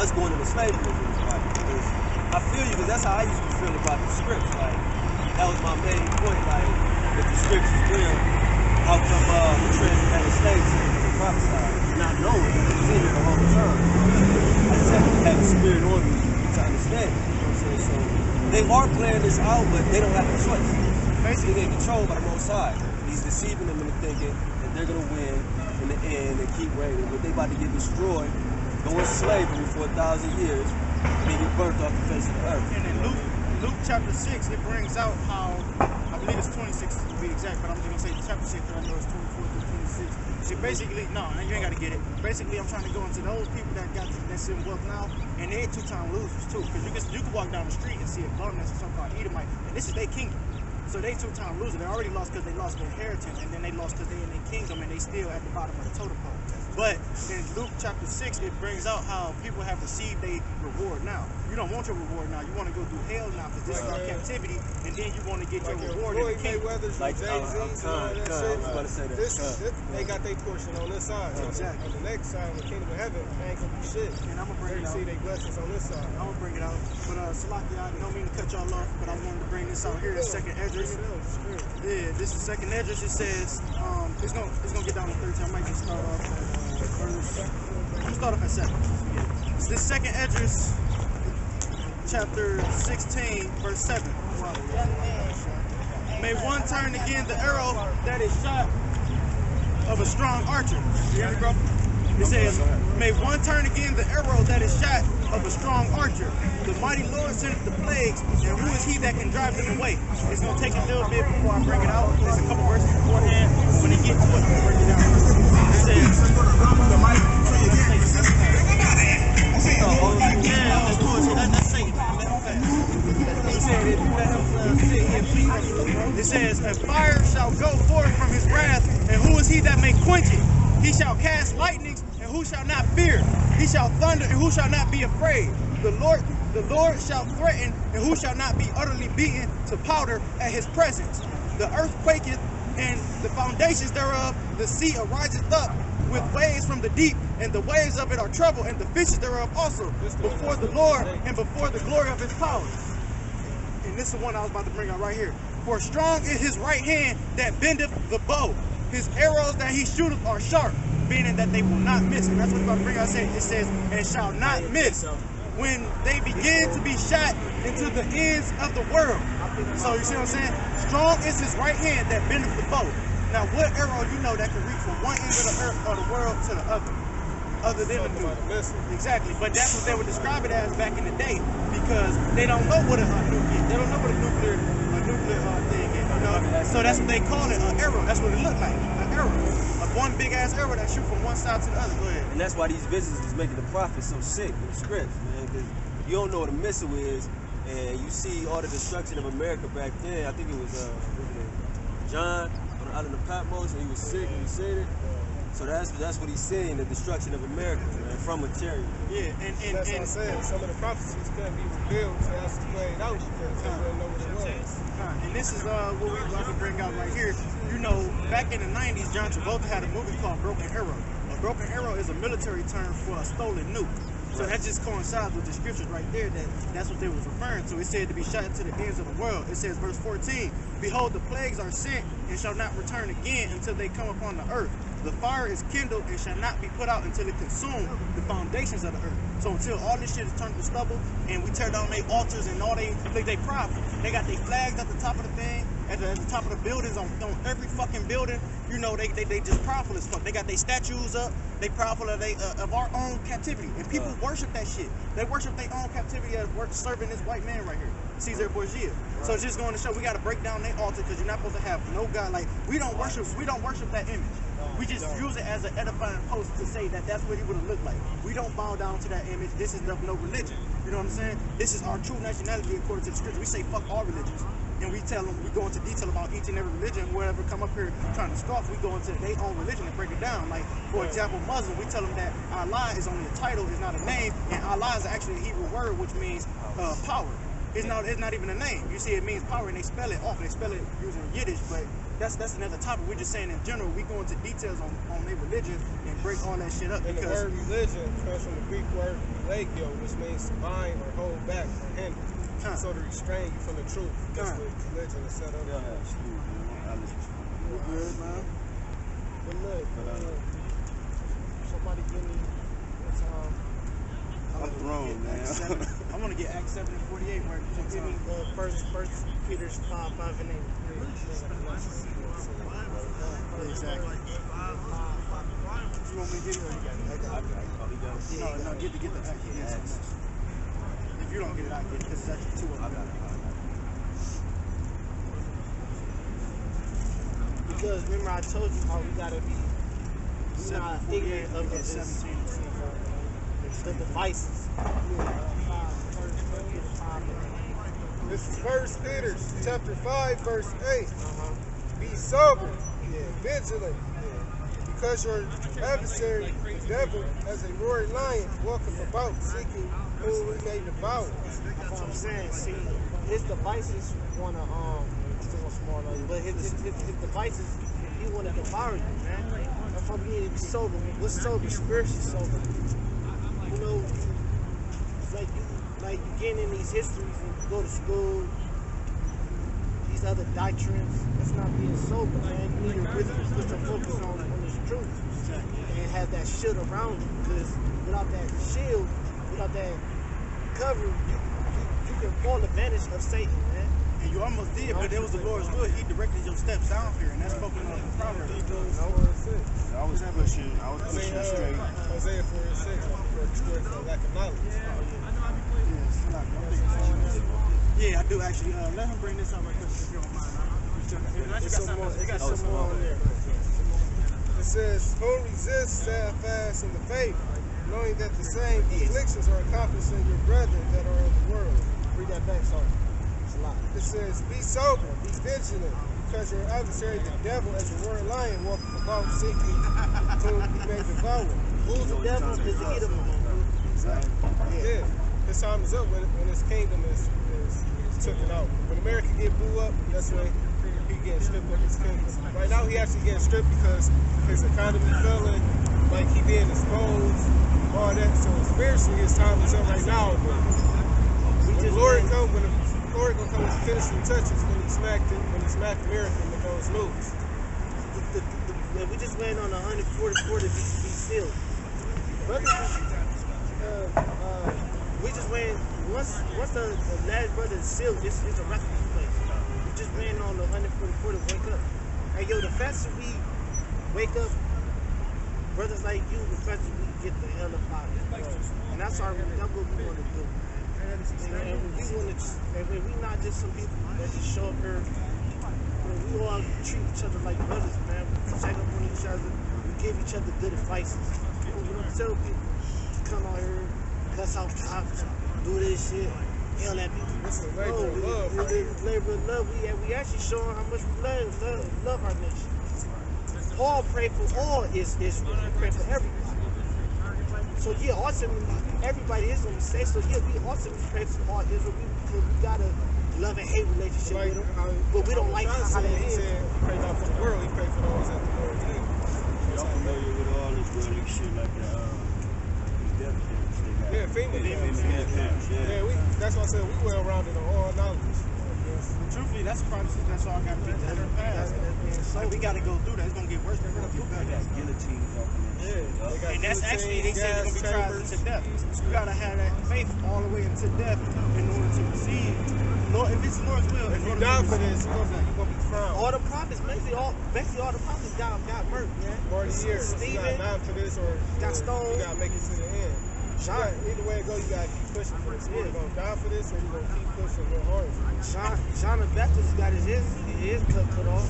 us going into slavery is right. Because I feel you, because that's how I used to feel about the scripts. Like, that was my main point. Like, if the scripts is real, how come the transatlantic slaves were prophesied? Not knowing that it was in there the whole time. I just have the spirit on me to understand it. You know what I'm saying? So they are playing this out, but they don't have a choice. Basically, they're controlled by the Most High. He's deceiving them into thinking that they're gonna win in the end and keep reigning, but they about to get destroyed, go in slavery for 1,000 years, and then get burnt off the face of the earth. And in Luke chapter 6, it brings out how, I believe it's 26 to be exact, but I'm just gonna say chapter 6 because I know it's 24 through 26. So basically, no, you ain't gotta get it. Basically, I'm trying to go into those people that got that's in wealth now, and they're two-time losers too, because you can walk down the street and see a bonus or something called Edomite, and this is their kingdom. So they two-time losers. They already lost because they lost their inheritance, and then they lost because they in their kingdom, and they still at the bottom of the totem pole. But in Luke chapter 6, it brings out how people have received their reward now. You don't want your reward now. You want to go through hell now because this is our captivity, and then you want to get your reward in the kingdom. Like, they got their portion on this side. Exactly. On the next side, the kingdom of heaven, ain't gonna be shit. And I'm gonna bring it out. See their blessings on this side. I'm gonna bring it out. But Salaki, I don't mean to cut y'all off, but I wanted to bring this out here. The second Esdras. Yeah, this is second Esdras. It says it's gonna get down to 13. I might just start off at verse. I'm start off at 7. Yeah. It's this second Esdras, chapter 16, verse 7. May one turn again the arrow that is shot of a strong archer. You hear me, bro? It says, may one turn again the arrow that is shot of a strong archer. The mighty Lord sendeth the plagues, and who is he that can drive them away? It's going to take a little bit before I bring it out. There's a couple verses beforehand. When they get to it, I'll break it down. It says, the mighty... It says, and fire shall go forth from his wrath, and who is he that may quench it? He shall cast lightnings, and who shall not fear? He shall thunder, and who shall not be afraid? The Lord shall threaten, and who shall not be utterly beaten to powder at his presence? The earth quaketh, and the foundations thereof, the sea ariseth up with waves from the deep, and the waves of it are troubled, and the fishes thereof also, before the Lord, and before the glory of his power. And this is the one I was about to bring out right here. For strong is his right hand that bendeth the bow. His arrows that he shooteth are sharp, meaning that they will not miss. And that's what I'm about to bring out. It says, and shall not miss when they begin to be shot into the ends of the world. So you see what I'm saying? Strong is his right hand that bendeth the bow. Now, what arrow you know that can reach from one end of the earth or the world to the other than the nuke? Exactly, but that's what they would describe it as back in the day, because they don't know what a nuke is. They don't know what a nuclear thing is, you know? So that's what they call it, an arrow. That's what it looked like, an arrow. One big ass arrow that shoot from one side to the other. Go ahead. And that's why these visions is making the prophets so sick with the scripts, man, because you don't know what a missile is, and you see all the destruction of America back then. I think it was John on the island of Patmos, and he was sick and he said it. So that's what he's saying, the destruction of America, man, from a chariot. Yeah, and that's what I'm saying. Some of the prophecies couldn't be revealed to us played out because they didn't know what it was. And this is what we like to bring out right here. You know, back in the 90s, John Travolta had a movie called Broken Arrow. A broken arrow is a military term for a stolen nuke. So that just coincides with the scriptures right there, that's what they was referring to. It said to be shot to the ends of the world. It says, verse 14, behold, the plagues are sent and shall not return again until they come upon the earth. The fire is kindled and shall not be put out until it consume the foundations of the earth. So until all this shit is turned to stubble and we tear down their altars and all they prideful. They got their flags at the top of the thing, at the top of the buildings, on every fucking building. You know, they just prideful as fuck. They got their statues up. They prideful of our own captivity. And people worship that shit. They worship their own captivity as serving this white man right here, Caesar Borgia. So it's just going to show we got to break down their altar because you're not supposed to have no God. Like, we don't worship that image. We just use it as an edifying post to say that that's what he would have looked like. We don't bow down to that image. This is no religion. You know what I'm saying? This is our true nationality according to the scripture. We say fuck all religions. And we tell them, we go into detail about each and every religion. Whoever come up here trying to scoff, we go into their own religion and break it down. Like, for example, Muslim, we tell them that Allah is only a title, is not a name, and Allah is actually a Hebrew word which means power. It's not even a name. You see, it means power, and they spell it off. They spell it using Yiddish, but that's another topic. We're just saying in general, we go into details on their religion and break all that shit up And the because word religion comes from the Greek word religio, which means to bind or hold back or hinder. So to restrain you from the truth. That's what religion is set up. Yeah, excuse me, man. I listen to you. we're good, man. But look, somebody give me What's wrong, man? I want to get Acts 7 and 48 where give me first Peter's 5, 5 and 8. Exactly. You want me to get it or you got it? I got it. No, get the Acts. Yes. If you don't get it, I get it. This is actually 2 of them. Because remember I told you how we gotta be not ignorant of the 17. the devices. This is 1 Peter chapter 5, verse 8. Be sober, vigilant, because your adversary, the devil, as a roaring lion, walketh about seeking whom he may devour. That's what I'm saying. See, his devices wanna but his devices, he wanna devour you, man. That's why we need to be sober. What's sober? Spiritually sober. You know, it's like you getting in these histories and you go to school, these other doctrines. That's not being sober, man. You need to really put your focus on this truth and have that shield around you. Because without that shield, without that cover, you can fall advantage of Satan, man. And you almost did, but it was the Lord's will. He directed your steps down here, and that's spoken on the Proverbs. I was pushing it straight. Isaiah 4:6, for destroyed for lack of knowledge. Yeah, I do actually. Let him bring this up right quick if you don't mind. It got some more on there. It says, whom resist stand fast in the faith, knowing that the same afflictions are accomplished in your brethren that are in the world. Read that back, sorry. It's a lot. It says, be sober, be vigilant, because your adversary, the devil, as a roaring lion, walketh about seeking whom he may devour. Who's the devil? Is the Edom. Yeah, His time is up when his kingdom is taken out. When America get blew up, that's when he getting stripped of his kingdom. Right now he actually getting stripped because his economy failing, like he being exposed, all that. So spiritually his time is up right now. But when the Lord gonna come and finish the touches when he smacked America and it goes loose. We just went on 144 to be sealed. We just went once the last brother is sealed, it's a refuge place. We just ran on the 144 to wake up. Hey yo, the faster we wake up, brothers like you, the faster we get the hell up out of here. And that's what we want to do. And we not just some people that just show up here. We all treat each other like brothers, man. We check up on each other. We give each other good advice. We don't tell people to come out here, cuss out cops, do this shit, yell at people. This is a labor of love. It's labor of love. We actually showing how much we love our nation. Paul prayed for all Israel. He prayed for everybody. So yeah, ultimately, everybody is going to say, so yeah, we ultimately pray for all Israel. We got a love and hate relationship with them, but we don't like how they He is. said, pray not for the world, he prayed for those that the Lord gave. Y'all familiar with all this really shit like the death camps they got? Yeah, FEMA camps. Camps, Yeah, that's why I said we well rounded on all knowledge. Truthfully, that's probably that's all got to be better past. Like we got to go through that. It's gonna get worse. They're gonna do They better. got guillotines up in this shit. They got And that's actually, they say they're gonna be tried chambers. to death. So you gotta have that faith all the way into death in order to receive. Lord, if it's Lord's will, If in you order die to for receive. this, you're gonna be crowned. All the prophets, basically all the prophets got murked, man. 40 years. You Stephen gotta die for this or got stoned. you gotta make it to the end. John, Either way it goes, you gotta keep pushing for this. You're gonna die for this or you're gonna keep pushing real hard for this. John the Baptist got his cut off.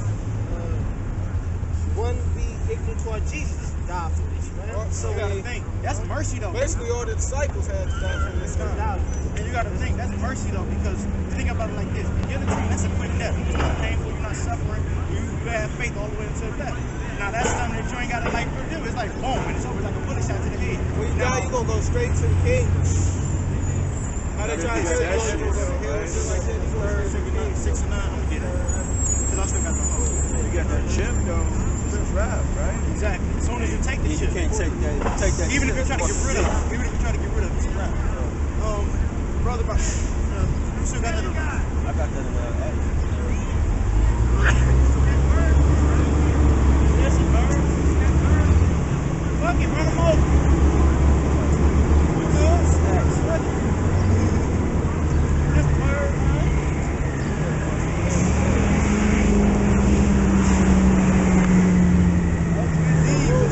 One be ignorant toward Jesus died for this, man. So you gotta think, that's mercy though. Basically all the disciples had to die for this. And you gotta think, that's mercy though, because think about it like this. The guillotine, that's a quick death. You're not painful, you're not suffering, you have faith all the way until death. Now that's something that you ain't gotta like do. It's like boom, and it's over like a bullet shot to the head. When you die, you're gonna go straight to the king. How they try to tell you, you're gonna go to hell, shit like that, you're gonna go to the king. 6 and 9, I'm gonna get it. Because I still got the hoe. You got that chip though. It's a trap, right? Exactly. As soon as you take the You chip, can't take that. even if chip, you're trying to get rid of it, even if you're trying to get rid of it, it's a wrap. Brother, you still got that? I got that in that. Listen, bird. Fuck it, run them over. Listen, bird.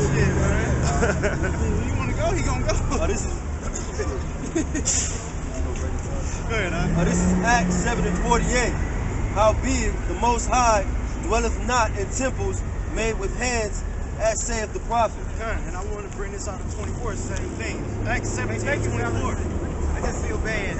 Shit, man. You want to go? He gonna go. Oh, this is. Go ahead, huh? This is Acts 7:48. Howbeit the Most High dwelleth not in temples made with hands, as saith the prophet. And I want to bring this out to 24, same thing. Acts 17:24. I just feel bad.